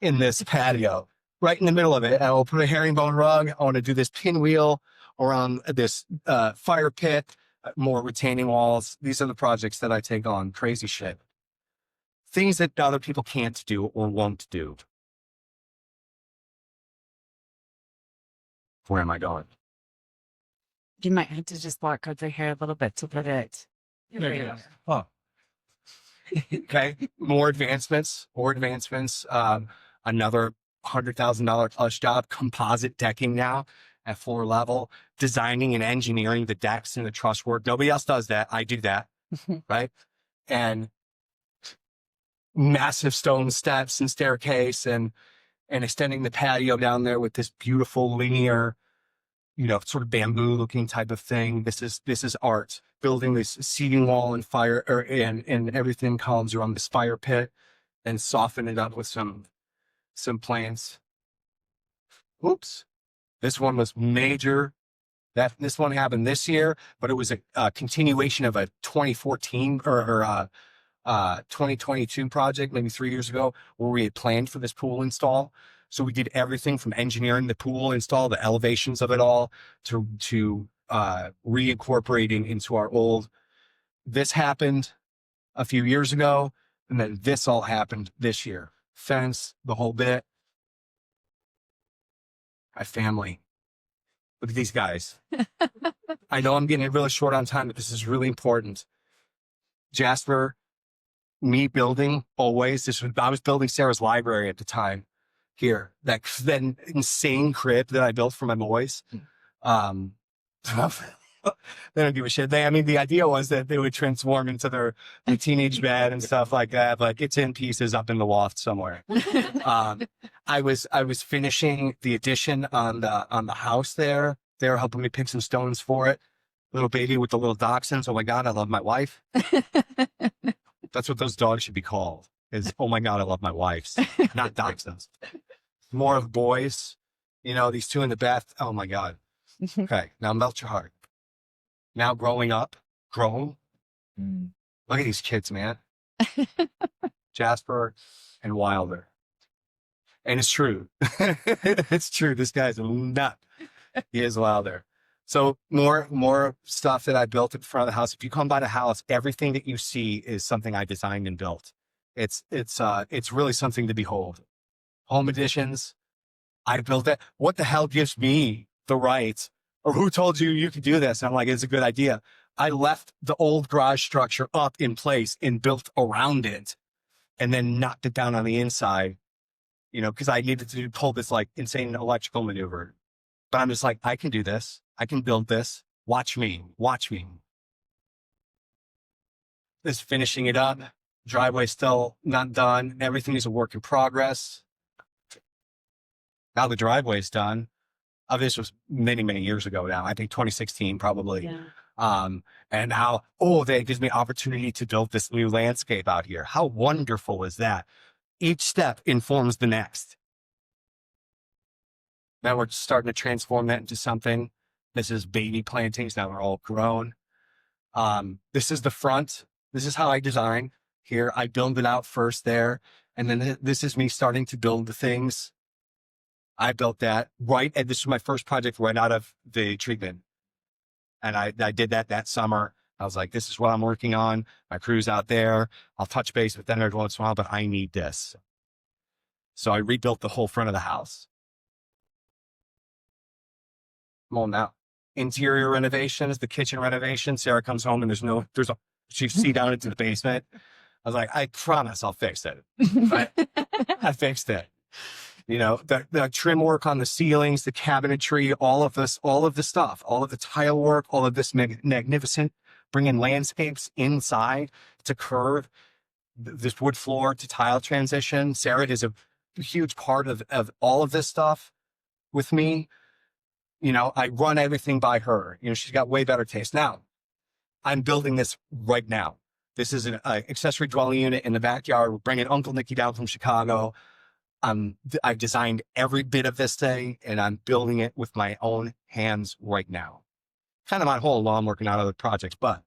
in this patio right in the middle of it. I will put a herringbone rug. I want to do this pinwheel around this fire pit, more retaining walls. These are the projects that I take on. Crazy shit. Things that other people can't do or won't do. Where am I going? You might have to just walk over here a little bit to put it. There you go. Oh. Okay. More advancements. Another $100,000 plus job, composite decking now at floor level, designing and engineering the decks and the truss work. Nobody else does that. I do that. Right. And massive stone steps and staircase and extending the patio down there with this beautiful linear, you know, sort of bamboo looking type of thing. This is art. Building this seating wall and fire and everything columns around this fire pit and soften it up with some plants. Oops. This one was major. This one happened this year, but it was a continuation of a 2014 or 2022 project, maybe 3 years ago, where we had planned for this pool install. So we did everything from engineering the pool install, the elevations of it all, to reincorporating into our old. This happened a few years ago, and then this all happened this year. Fence, the whole bit. My family. Look at these guys. I know I'm getting really short on time, but this is really important. Jasper, me building always. I was building Sarah's library at the time. Here, that insane crib that I built for my boys. They don't give a shit. The idea was that they would transform into their teenage bed and stuff like that, but it's in pieces up in the loft somewhere. I was finishing the addition on the house there. They were helping me pick some stones for it. Little baby with the little dachshunds. Oh my God, I love my wife. That's what those dogs should be called. Is, oh my God, I love my wife. Not dachshunds. More of boys. You know, these two in the bath. Oh my God. Okay, now melt your heart. Now growing up, grown. Look at these kids, man. Jasper and Wilder. And it's true. It's true. This guy's a nut. He is Wilder. So more stuff that I built at the front of the house. If you come by the house, everything that you see is something I designed and built. It's really something to behold. Home additions, I built it. What the hell gives me the right? Or who told you you could do this? And I'm like, it's a good idea. I left the old garage structure up in place and built around it, and then knocked it down on the inside, because I needed to pull this like insane electrical maneuver. But I'm just like, I can do this. I can build this. Watch me. Watch me. This finishing it up. Driveway still not done. Everything is a work in progress. Now the driveway's done. This was many, many years ago now. I think 2016 probably. Yeah. And now, that gives me opportunity to build this new landscape out here. How wonderful is that? Each step informs the next. Now we're starting to transform that into something. This is baby plantings. Now they're all grown. This is the front. This is how I design. Here, I build it out first there. And then this is me starting to build the things. I built that and this was my first project right out of the treatment. And I did that summer. I was like, this is what I'm working on. My crew's out there. I'll touch base with them every once in a while, but I need this. So I rebuilt the whole front of the house. Well, now, interior renovations, the kitchen renovation. Sarah comes home and she see down into the basement. I was like, I promise I'll fix it. But I fixed it. The trim work on the ceilings, the cabinetry, all of the stuff, all of the tile work, all of this magnificent, bringing landscapes inside to curve, this wood floor to tile transition. Sarah is a huge part of all of this stuff with me. I run everything by her. She's got way better taste. Now, I'm building this right now. This is an accessory dwelling unit in the backyard. We're bringing Uncle Nicky down from Chicago. I've designed every bit of this thing, and I'm building it with my own hands right now. Kind of my whole lawn working on other projects, but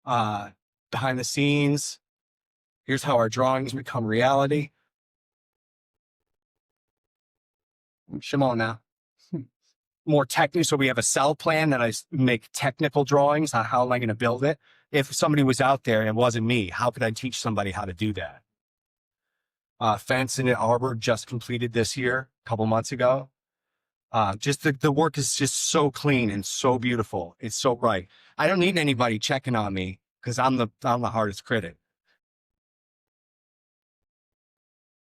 behind the scenes, here's how our drawings become reality. Shimon now. More technical, so we have a cell plan that I make technical drawings on how am I going to build it. If somebody was out there and it wasn't me, how could I teach somebody how to do that? Fence and arbor just completed this year, a couple months ago. Just the work is just so clean and so beautiful. It's so bright. I don't need anybody checking on me because I'm the hardest critic.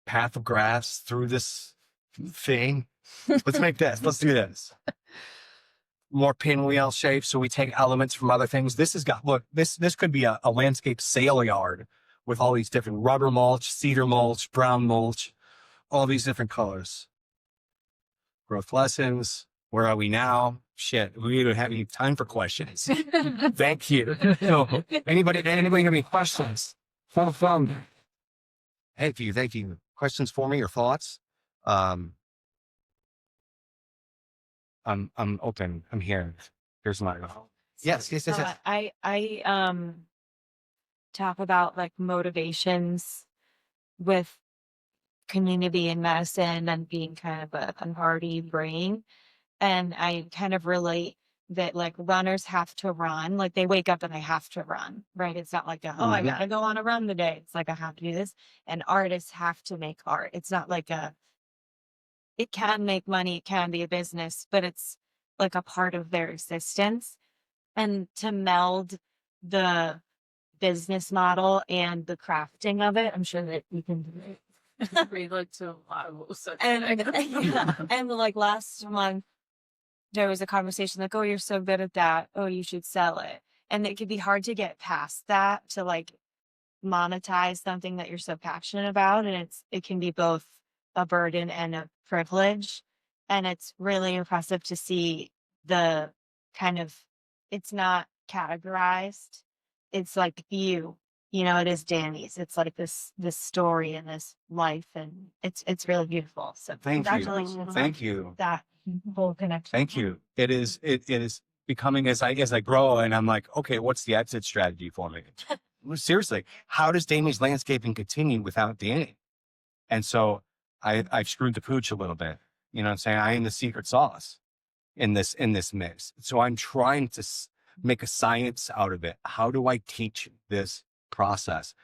Path of grass through this thing. Let's make this. Let's do this. More pinwheel shapes. So we take elements from other things. This could be a landscape sale yard with all these different rubber mulch, cedar mulch, brown mulch, all these different colors. Growth lessons. Where are we now? Shit, we don't have any time for questions. Thank you. So, anybody have any questions? Thank you. Questions for me or thoughts? I'm open. I'm here. Here's my. Yes. I talk about like motivations with community and medicine and being kind of a party brain. And I kind of relate that like runners have to run, like they wake up and they have to run, right? It's not like, I gotta go on a run today. It's like, I have to do this. And artists have to make art. It's not like it can make money, it can be a business, but it's like a part of their existence. And to meld the business model and the crafting of it, I'm sure that you can do it. Relate to a lot of such And like last month, there was a conversation like, oh, you're so good at that. Oh, you should sell it. And it could be hard to get past that to like monetize something that you're so passionate about. And it can be both a burden and a privilege. And it's really impressive to see the kind of, it's not categorized. It's like it is Danny's. It's like this story and this life, and it's really beautiful. So Thank you. congratulations. Thank you. That whole connection. Thank you. It is becoming as I grow, and I'm like, okay, what's the exit strategy for me? seriously, how does Danny's landscaping continue without Danny? And so I've screwed the pooch a little bit. You know what I'm saying? I am the secret sauce in this mix. So I'm trying to make a science out of it. How do I teach this process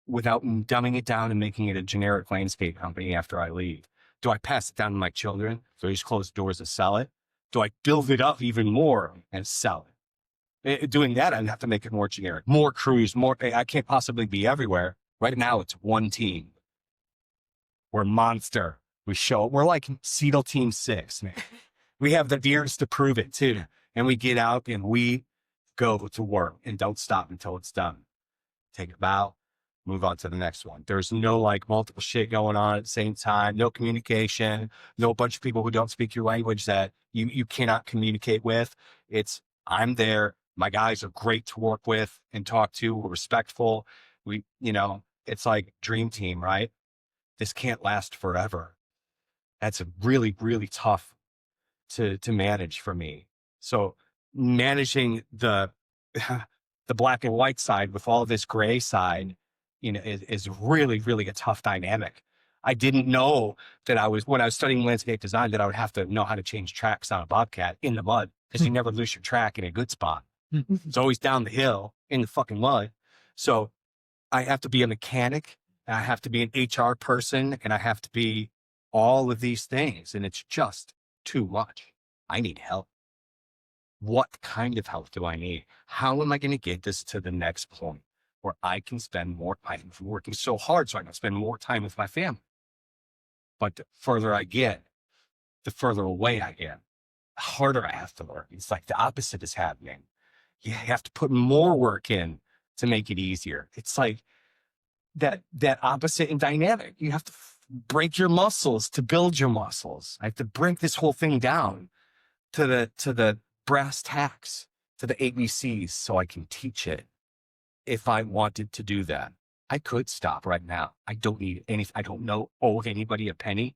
without dumbing it down and making it a generic landscape company after I leave? Do I pass it down to my children? Do I just close doors to sell it? Do I build it up even more and sell it? Doing that, I'd have to make it more generic, more crews, more. I can't possibly be everywhere. Right now, it's one team. We're monster. We're like SEAL Team 6, man. We have the beards to prove it too. And we get out and we go to work and don't stop until it's done. Take a bow, move on to the next one. There's no like multiple shit going on at the same time, no communication, no bunch of people who don't speak your language that you cannot communicate with. It's, I'm there. My guys are great to work with and talk to. We're respectful. It's like dream team, right? This can't last forever. That's a really, really tough to manage for me. So managing the black and white side with all this gray side, is really, really a tough dynamic. I didn't know that when I was studying landscape design, that I would have to know how to change tracks on a Bobcat in the mud, because you never lose your track in a good spot. It's always down the hill in the fucking mud. So I have to be a mechanic, and I have to be an HR person, and I have to be all of these things. And it's just too much. I need help. What kind of help do I need? How am I going to get this to the next point where I can spend more time working so hard so I can spend more time with my family? But the further I get, the further away I get, the harder I have to work. It's like the opposite is happening. You have to put more work in to make it easier. It's like that opposite in dynamic. You have to break your muscles to build your muscles. I have to break this whole thing down to the brass tacks, to the ABCs, so I can teach it. If I wanted to do that, I could stop right now. I don't need anything. I don't owe anybody a penny.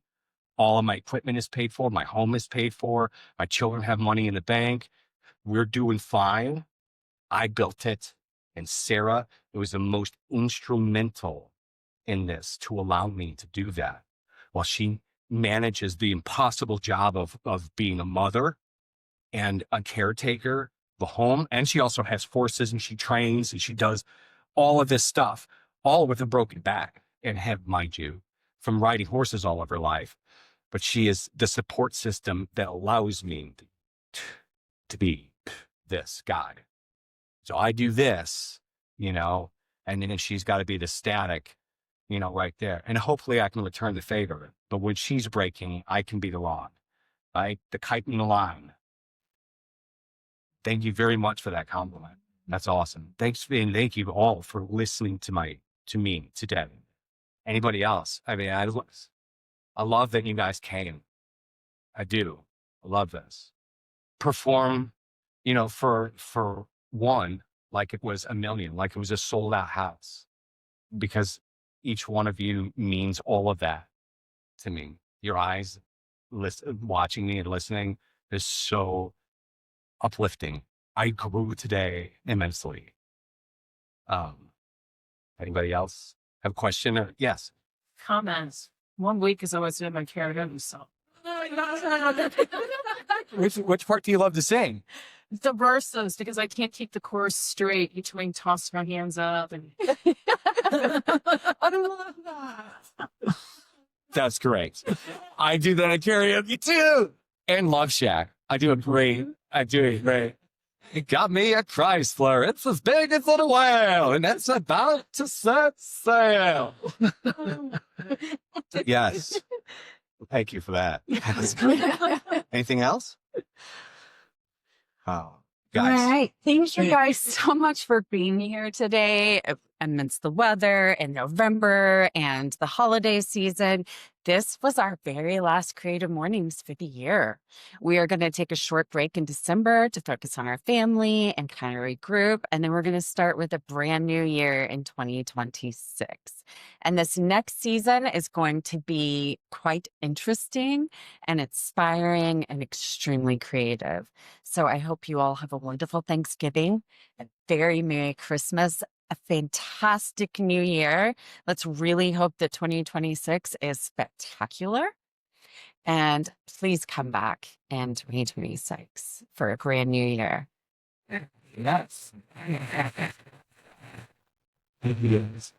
All of my equipment is paid for. My home is paid for. My children have money in the bank. We're doing fine. I built it. And Sarah, it was the most instrumental in this to allow me to do that. While she manages the impossible job of being a mother and a caretaker, the home, and she also has horses and she trains and she does all of this stuff, all with a broken back and have, mind you, from riding horses all of her life. But she is the support system that allows me to be this guy. So I do this, and then she's got to be the static, right there. And hopefully I can return the favor. But when she's breaking, I can be the rod, right? The kite in the line. Thank you very much for that compliment. That's awesome. Thanks, and thank you all for listening to me today. Anybody else? I mean, I love that you guys came. I do. I love this. Perform, for one, like it was a million, like it was a sold out house, because each one of you means all of that to me. Your eyes watching me and listening is so uplifting. I grew today immensely. Anybody else have a question? Yes. Comments. 1 week is always been my karaoke song. Which part do you love to sing? The verses, because I can't keep the chorus straight between tossing my hands up and. I don't love that. That's great. I do that at karaoke too. And Love Shack. I do it great. It got me a Chrysler. It's as big as a whale, and it's about to set sail. Yes. Thank you for that. Anything else? Oh, guys. All right. Thank you guys so much for being here today amidst the weather in November and the holiday season. This was our very last Creative Mornings for the year. We are going to take a short break in December to focus on our family and kind of regroup. And then we're going to start with a brand new year in 2026. And this next season is going to be quite interesting and inspiring and extremely creative. So I hope you all have a wonderful Thanksgiving, a very Merry Christmas, a fantastic new year. Let's really hope that 2026 is spectacular. And please come back in 2026 for a brand new year. Yes.